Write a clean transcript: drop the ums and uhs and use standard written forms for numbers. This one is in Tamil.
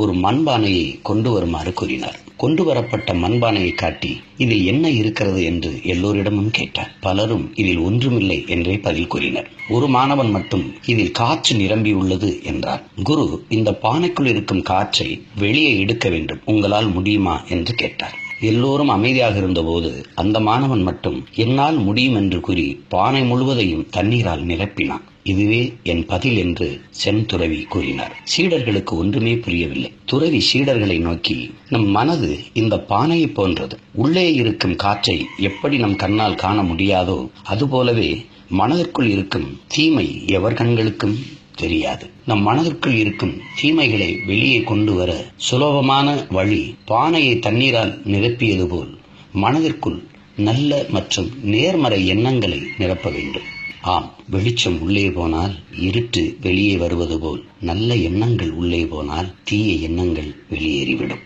ஒரு மண்பானையை கொண்டு வருமாறு கூறினார். கொண்டு வரப்பட்ட மண்பானையை காட்டி இதில் என்ன இருக்கிறது என்று எல்லோரிடமும் கேட்டார். பலரும் இதில் ஒன்றுமில்லை என்றே பதில் கூறினர். ஒரு மாணவன் மட்டும் இதில் காற்று நிரம்பியுள்ளது என்றார். குரு இந்த பானைக்குள் இருக்கும் காற்றை வெளியே எடுக்க வேண்டும், உங்களால் முடியுமா என்று கேட்டார். எல்லோரும் அமைதியாக இருந்தபோது அந்த மாணவன் மட்டும் என்னால் முடியும் என்று கூறி பானை முழுவதையும் தண்ணீரால் நிரப்பினான். இதுவே என் பதில் என்று சென் துறவி கூறினார். சீடர்களுக்கு ஒன்றுமே புரியவில்லை. துறவி சீடர்களை நோக்கி, நம் மனது இந்த பானையை போன்றது. உள்ளே இருக்கும் காற்றை எப்படி நம் கண்ணால் காண முடியாதோ அதுபோலவே மனதிற்குள் இருக்கும் தீமை எவர் கண்களுக்கும் தெரியாது. நம் மனதிற்குள் இருக்கும் தீமைகளை வெளியே கொண்டு வர சுலபமான வழி பானையை தண்ணீரால் நிரப்பியது போல் மனதிற்குள் நல்ல மற்றும் நேர்மறை எண்ணங்களை நிரப்ப வேண்டும். ஆம், வெளிச்சம் உள்ளே போனால் இருட்டு வெளியே வருவது போல் நல்ல எண்ணங்கள் உள்ளே போனால் தீய எண்ணங்கள் வெளியேறிவிடும்.